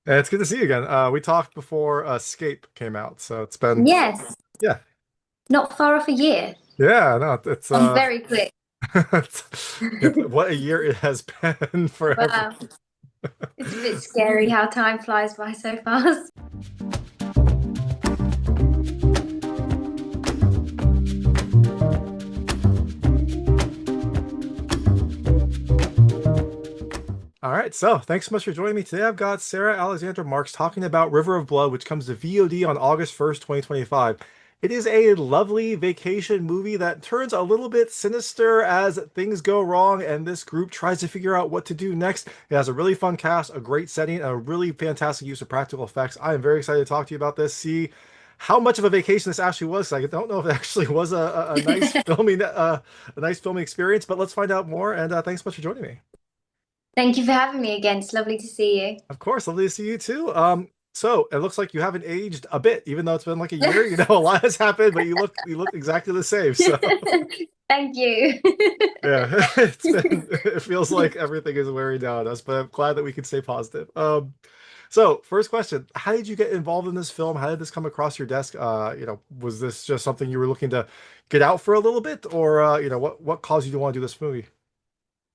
It's good to see you again. We talked before Escape came out, so it's been Yes, yeah, not far off a year. yeah. No, it's I'm very quick. what a year it has been for every. Wow. It's a bit scary how time flies by so fast. All right, so thanks so much for joining me today. I've got Sarah Alexandra Marks talking about River of Blood, which comes to VOD on August 1st, 2025. It is a lovely vacation movie that turns a little bit sinister as things go wrong and this group tries to figure out what to do next. It has a really fun cast, a great setting, and a really fantastic use of practical effects. I am very excited to talk to you about this, see how much of a vacation this actually was. I don't know if it actually was a nice filming experience, but let's find out more. And thanks so much for joining me. Thank you for having me again. It's lovely to see Of course, lovely to see you too. So it looks like you haven't aged a bit, even though it's been like a year. you. A lot has happened, but you look exactly the same. So Thank you. yeah, it feels like everything is wearing down on us, but I'm glad that we can stay positive. So first question, how did you get involved in this film? How did this come across your desk? Was this just something you were looking to get out for a little bit, or what caused you to want to do this movie?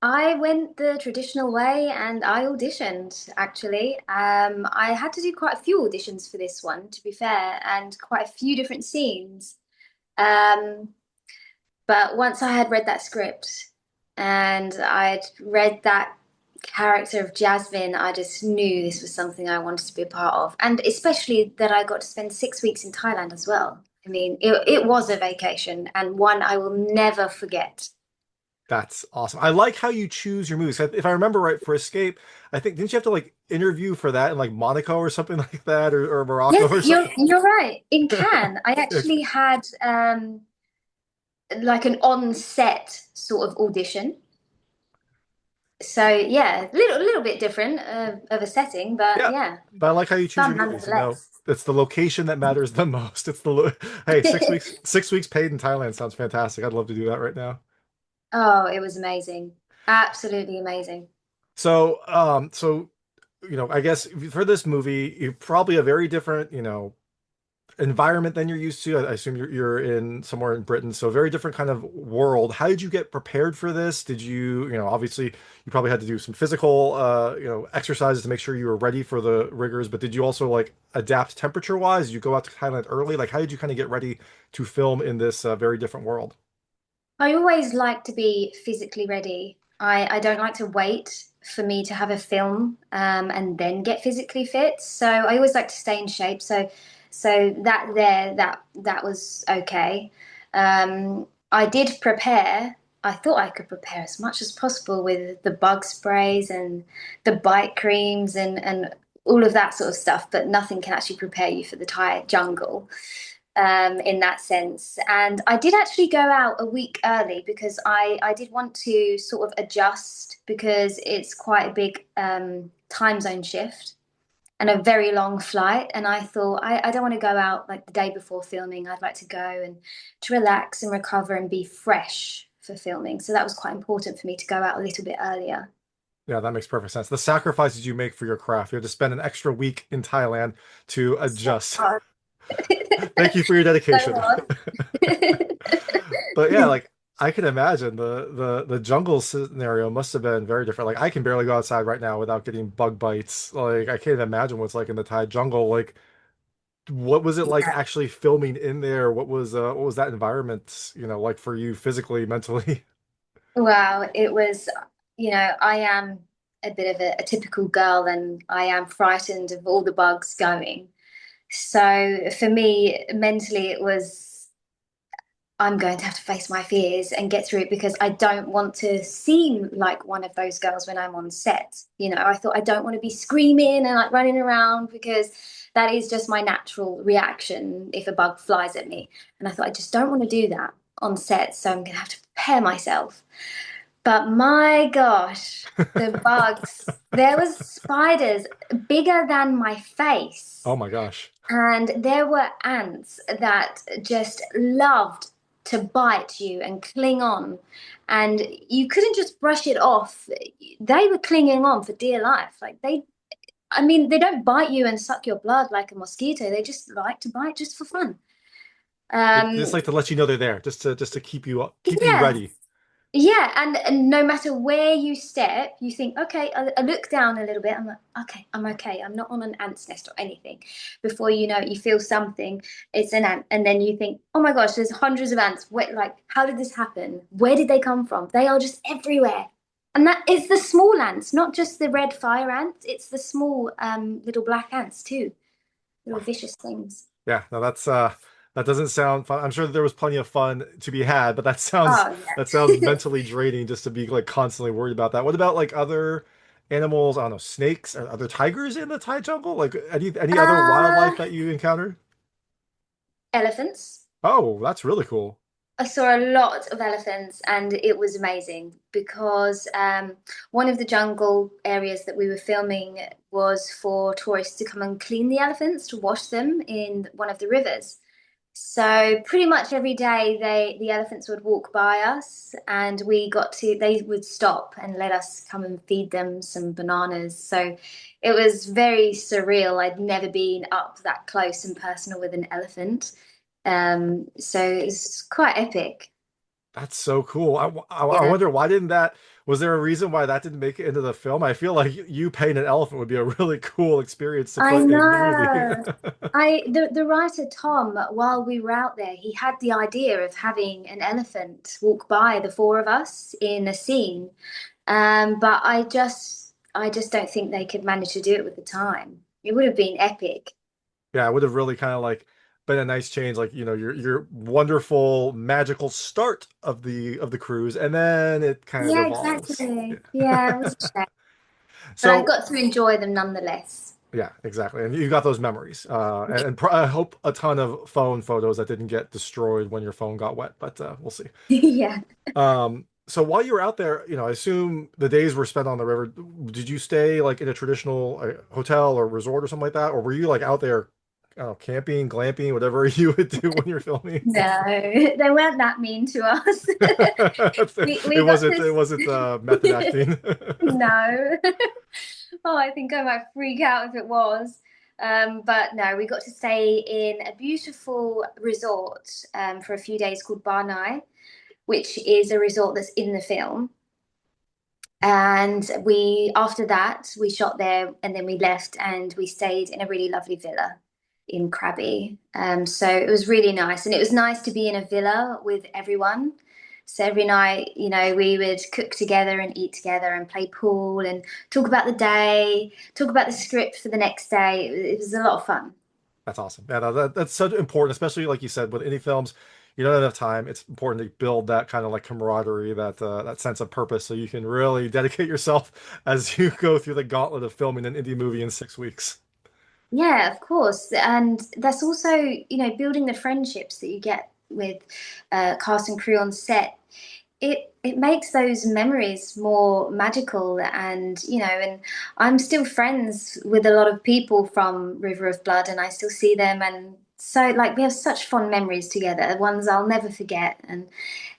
I went the traditional way and I auditioned actually. I had to do quite a few auditions for this one, to be fair, and quite a few different scenes. Um, But once I had read that script and I'd read that character of Jasmine, I just knew this was something I wanted to be a part of. And especially that I got to spend 6 weeks in Thailand as well. I mean, it was a vacation and one I will never forget. That's awesome. I like how you choose your movies. If I remember right, for Escape, I think didn't you have to like interview for that in like Monaco or something like that, or Morocco Yes, or something? you're right. In Cannes, I actually had like an on-set sort of audition. So yeah, a little bit different of a setting, but Yeah, yeah, but I like how you choose your fun movies. nonetheless. It's the location that matters the most. Hey, 6 weeks, 6 weeks paid in Thailand sounds fantastic. I'd love to do that right now. Oh, it was amazing. Absolutely amazing. So I guess for this movie, you're probably a very different, environment than you're used to. I assume you're in somewhere in Britain, so a very different kind of world. How did you get prepared for this? Did obviously you probably had to do some physical, exercises to make sure you were ready for the rigors, but did you also like adapt temperature wise? Did you go out to Thailand early? Like, how did you kind of get ready to film in this very different world? I always like to be physically ready. I don't like to wait for me to have a film and then get physically fit. So I always like to stay in shape. So that was okay. I did prepare. I thought I could prepare as much as possible with the bug sprays and the bite creams and all of that sort of stuff, but nothing can actually prepare you for the Thai jungle in that sense. And I did actually go out a week early because I did want to sort of adjust because it's quite a big time zone shift and a very long flight. And I thought, I don't want to go out like the day before filming. I'd like to go and to relax and recover and be fresh for filming. So that was quite important for me to go out a little bit earlier. Yeah, that makes perfect sense. The sacrifices you make for your craft. You have to spend an extra week in Thailand to So adjust. hard. Thank you for your So dedication. hard. But yeah, like I can imagine the jungle scenario must have been very different. Like I can barely go outside right now without getting bug bites. Like I can't imagine what's like in the Thai jungle. Like what was it like actually filming in there? What was that environment, like for you physically, mentally? Wow, it was, I am a bit of a typical girl and I am frightened of all the bugs going. So for me, mentally, it was, I'm going to have to face my fears and get through it because I don't want to seem like one of those girls when I'm on set. I thought I don't want to be screaming and like running around because that is just my natural reaction if a bug flies at me. And I thought I just don't want to do that on set. So I'm going to have to prepare myself. But my gosh, the bugs. There was spiders bigger than my face. Oh my gosh. And there were ants that just loved to bite you and cling on. And you couldn't just brush it off. They were clinging on for dear life. Like I mean, they don't bite you and suck your blood like a mosquito. They just like to bite just for fun. They just Um, like to let you know they're there, just to keep you yeah, ready. yeah, and no matter where you step, you think, okay, I look down a little bit. I'm like, okay, I'm okay. I'm not on an ant's nest or anything. Before you know it, you feel something. It's an ant, and then you think, oh my gosh, there's hundreds of ants. Wait, like, how did this happen? Where did they come from? They are just everywhere. And that is the small ants, not just the red fire ants. It's the small, little black ants too. Little vicious things. Yeah, no, that doesn't sound fun. I'm sure that there was plenty of fun to be had, but Oh that sounds yeah. mentally draining just to be like constantly worried about that. What about like other animals? I don't know, snakes? Are there tigers in the Thai jungle? Like any other Uh, wildlife that you encountered? Elephants. Oh, that's really cool. I saw a lot of elephants and it was amazing because one of the jungle areas that we were filming was for tourists to come and clean the elephants, to wash them in one of the rivers. So pretty much every day the elephants would walk by us and they would stop and let us come and feed them some bananas. So it was very surreal. I'd never been up that close and personal with an elephant. So it's quite epic. That's so cool. I Yeah. wonder why didn't that, was there a reason why that didn't make it into the film? I feel like you paying an elephant would be a really cool experience to I put in the movie. know. The writer Tom, while we were out there, he had the idea of having an elephant walk by the four of us in a scene. But I just don't think they could manage to do it with the time. It would have been epic. Yeah, it would have really kind of like been a nice change, like your wonderful magical start of the cruise, and then it kind of Yeah, devolves. exactly. Yeah, it Yeah. was a shame. But I So got to enjoy them nonetheless. yeah, exactly, and you got those memories, I hope a ton of phone photos that didn't get destroyed when your phone got wet, but we'll see. Yeah. So while you were out there, I assume the days were spent on the river. Did you stay like in a traditional hotel or resort or something like that, or were you like out there, I don't know, camping, glamping, whatever you would do when you're filming? No, they weren't that mean to us. We got It this. wasn't method acting. No. Oh, I think I might freak out if it was. But no, we got to stay in a beautiful resort for a few days called Barnai, which is a resort that's in the film. And after that, we shot there and then we left and we stayed in a really lovely villa in Krabi. So it was really nice. And it was nice to be in a villa with everyone. So every night, we would cook together and eat together and play pool and talk about the day, talk about the script for the next day. It was a lot of fun. That's awesome. Yeah, no, that's so important, especially like you said, with indie films, you don't have enough time. It's important to build that kind of like camaraderie, that sense of purpose, so you can really dedicate yourself as you go through the gauntlet of filming an indie movie in 6 weeks. Yeah, of course. And that's also, building the friendships that you get with cast and crew on set. It makes those memories more magical and I'm still friends with a lot of people from River of Blood and I still see them and so like we have such fond memories together, ones I'll never forget. And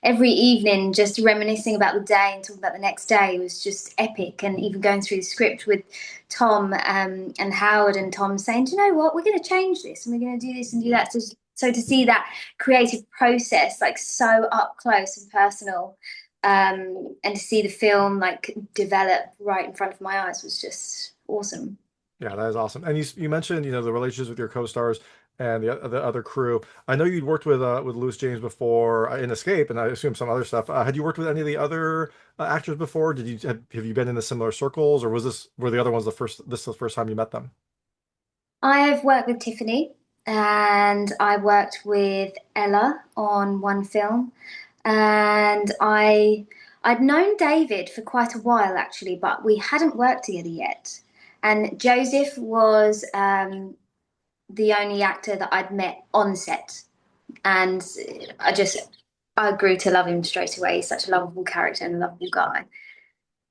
every evening just reminiscing about the day and talking about the next day was just epic. And even going through the script with Tom and Howard and Tom saying, do you know what, we're going to change this and we're going to do this and do that. So to see that creative process like so up close and personal, and to see the film like develop right in front of my eyes was just awesome. Yeah, that is awesome. And you mentioned, the relationships with your co-stars and the other crew. I know you'd worked with Louis James before in Escape, and I assume some other stuff. Had you worked with any of the other actors before? Have you been in the similar circles, or were the other ones this the first time you met them? I have worked with Tiffany and I worked with Ella on one film. And I'd known David for quite a while actually, but we hadn't worked together yet. And Joseph was the only actor that I'd met on set. And I just I grew to love him straight away. He's such a lovable character and a lovable guy.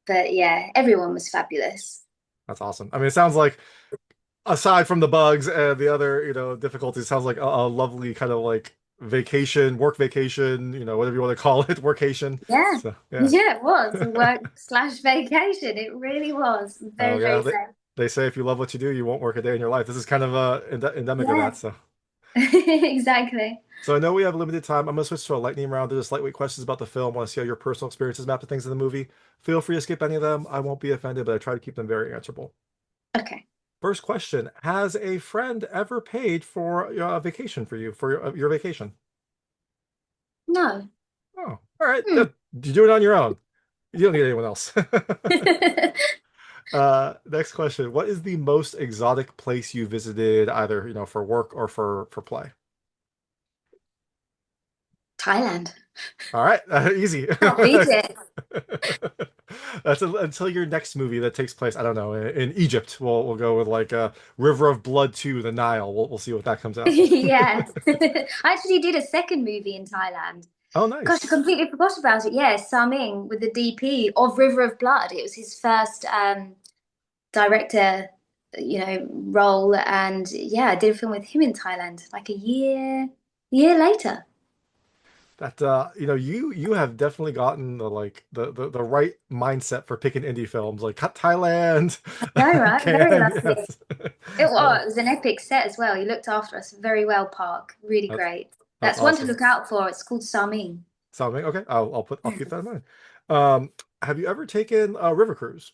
But yeah, everyone was fabulous. That's awesome. I mean, it sounds like aside from the bugs and the other, difficulties, sounds like a lovely kind of like work vacation, whatever you want to call it, workation. Yeah. So yeah. Yeah, it was work/vacation. It really was. Oh Very, yeah, very safe. They say if you love what you do, you won't work a day in your life. This is kind of endemic of Yeah, that. So, exactly. so I know we have limited time. I'm gonna switch to a lightning round. There's just lightweight questions about the film. Want to see how your personal experiences map to things in the movie. Feel free to skip any of them. I won't be offended, but I try to keep them very answerable. Okay. First question: has a friend ever paid for a vacation for you for your vacation? No. Oh, all right. Hmm. Good. You do it on your own. You don't need anyone else. Next question. What is the most exotic place you visited, either, for work or for play? Thailand. All right, easy. Can't beat it. That's until your next movie that takes place, I don't know, in Egypt. We'll go with like River of Blood 2, the Nile. We'll see what that comes out. Yeah. I actually did a second movie in Thailand. Oh, Gosh, I nice. completely forgot about it. Yeah, Saming with the DP of River of Blood. It was his first director, role, and yeah, I did a film with him in Thailand like a year later. That you have definitely gotten the right mindset for picking indie films like Thailand, No, right? Very can lucky. yes. It Uh, was an epic set as well. He looked after us very well, Park. Really that's great. that's That's one to awesome. look out for. It's called Saming. Something okay. I'll keep that in mind. Um, have you ever taken a river cruise?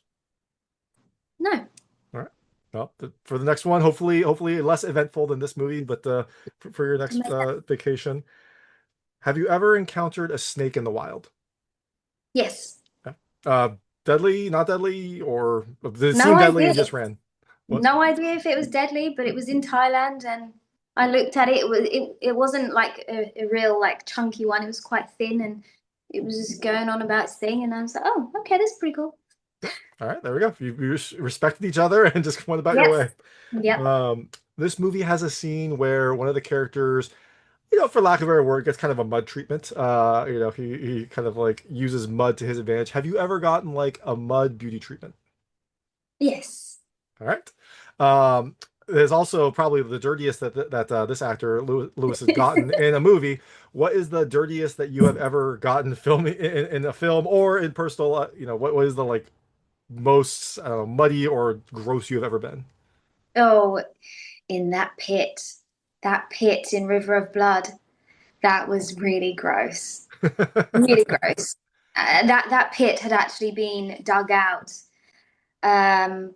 No. All right. Well, for the next one, hopefully less eventful than this movie, but for your next vacation, have you ever encountered a snake in the wild? Yes. Yeah. Deadly, not deadly, or did it No seem deadly and idea. just ran? What? No idea if it was deadly, but it was in Thailand and I looked at it. It wasn't like a real like chunky one. It was quite thin and it was just going on about its thing and I was like, oh, okay, that's pretty cool. Yeah. All right, there we go. You respected each other and just went about your Yep. way. Yep. This movie has a scene where one of the characters, for lack of a better word, gets kind of a mud treatment. He kind of like uses mud to his advantage. Have you ever gotten like a mud beauty treatment? Yes. All right. There's also probably the dirtiest that this actor Lewis has gotten in a movie. What is the dirtiest that you have ever gotten filming in a film or in personal? What is the like most muddy or gross you have ever been? Oh, in that pit in River of Blood, that was really gross. Really gross. That pit had actually been dug out um,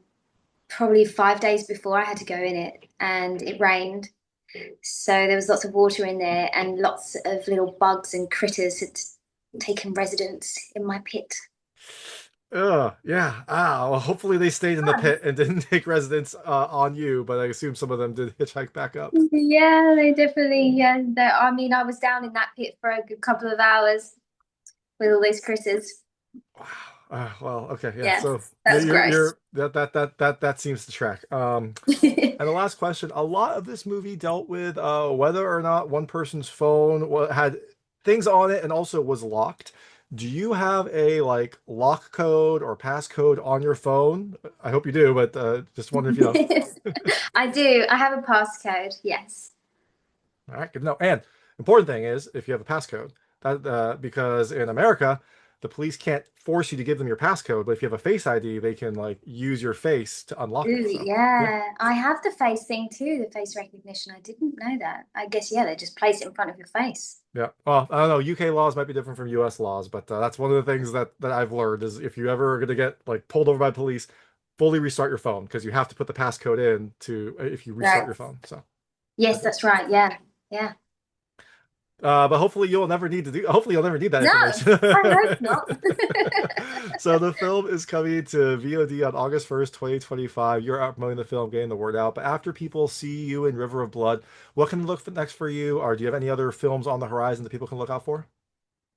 probably 5 days before I had to go in it, and it rained. So there was lots of water in there, and lots of little bugs and critters had taken residence in my pit. Yeah. Well, hopefully they stayed in the Fun. pit and didn't take residence on you, but I assume some of them did hitchhike back up. Yeah, they definitely. Yeah, I mean, I was down in that pit for a good couple of hours with all those critters. Wow. Well, okay, yeah. Yeah, So that was gross. you're that seems to track. And the last question, a lot of this movie dealt with whether or not one person's phone had things on it and also was locked. Do you have a like lock code or passcode on your phone? I hope you do, but just wonder if you know. I do. I have a passcode. Yes. All right, good to know. And important thing is if you have a passcode, that because in America, the police can't force you to give them your passcode, but if you have a face ID, they can like use your face to unlock it. Ooh, So yeah. yeah. I have the face thing too, the face recognition. I didn't know that. I guess, yeah, they just place it in front of your face. Yeah. Well, I don't know. UK laws might be different from US laws, but that's one of the things that I've learned is if you ever are going to get like pulled over by police, fully restart your phone because you have to put the passcode in to if you restart Right. your phone. So, Yes, that's right. Yeah. Yeah. but hopefully you'll never need to do. Hopefully you'll never need that No, information. I hope not. So the film is coming to VOD on August 1st, 2025. You're out promoting the film, getting the word out. But after people see you in River of Blood, what can look for next for you? Or do you have any other films on the horizon that people can look out for?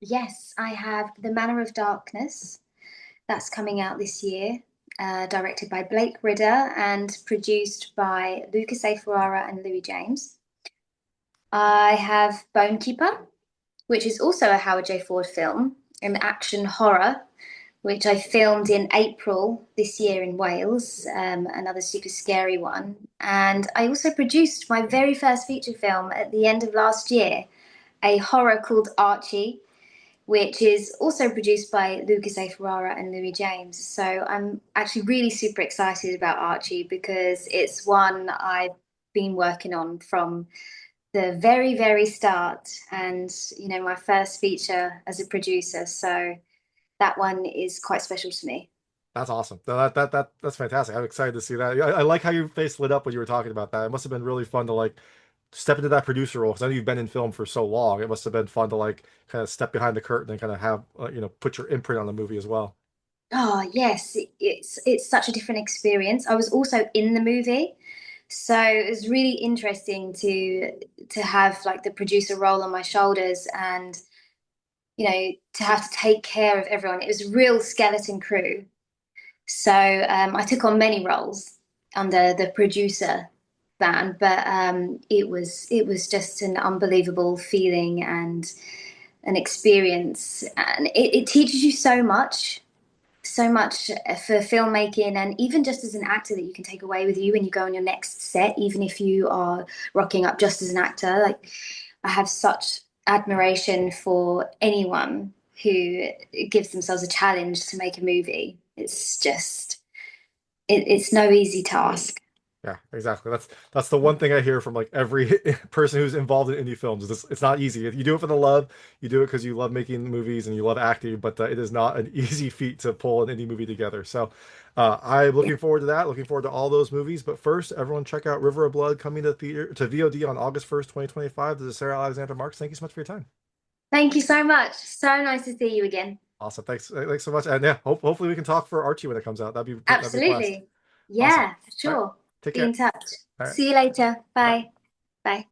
Yes, I have The Manor of Darkness. That's coming out this year, directed by Blake Ridder and produced by Lucas A. Ferrara and Louis James. I have Bone Keeper, which is also a Howard J. Ford film, an action horror, which I filmed in April this year in Wales, another super scary one. And I also produced my very first feature film at the end of last year, a horror called Archie. which is also produced by Lucas A. Ferrara and Louis James. So I'm actually really super excited about Archie because it's one I've been working on from the very, very start, and my first feature as a producer. So that one is quite special to me. That's awesome. That's fantastic. I'm excited to see that. I like how your face lit up when you were talking about that. It must have been really fun to like step into that producer role because I know you've been in film for so long. It must have been fun to like kind of step behind the curtain and kind of have put your imprint on the movie as well. Oh yes, it's such a different experience. I was also in the movie, so it was really interesting to have like the producer role on my shoulders and to have to take care of everyone. It was a real skeleton crew. So I took on many roles under the producer ban, but it was just an unbelievable feeling and an experience, and it teaches you so much for filmmaking, and even just as an actor that you can take away with you when you go on your next set, even if you are rocking up just as an actor. Like, I have such admiration for anyone who gives themselves a challenge to make a movie. It's just, it's no easy task. Yeah, exactly. That's the one thing I hear from like every person who's involved in indie films is this, it's not easy. You do it for the love, you do it because you love making movies and you love acting, but it is not an easy feat to pull an indie movie together. So I'm looking forward to that, looking forward to all those movies. But first, everyone check out River of Blood coming to theater to VOD on August 1st, 2025. This is Sarah Alexandra Marks. Thank you so much for your time. Thank you so much. So nice to see you again. Awesome. Thanks so much. And yeah, hopefully we can talk for Archie when it comes out. That'd be a blast. Absolutely. Awesome. Yeah, for All right. sure. Take Be in care. touch. All right. See you later. Bye. Bye. Bye.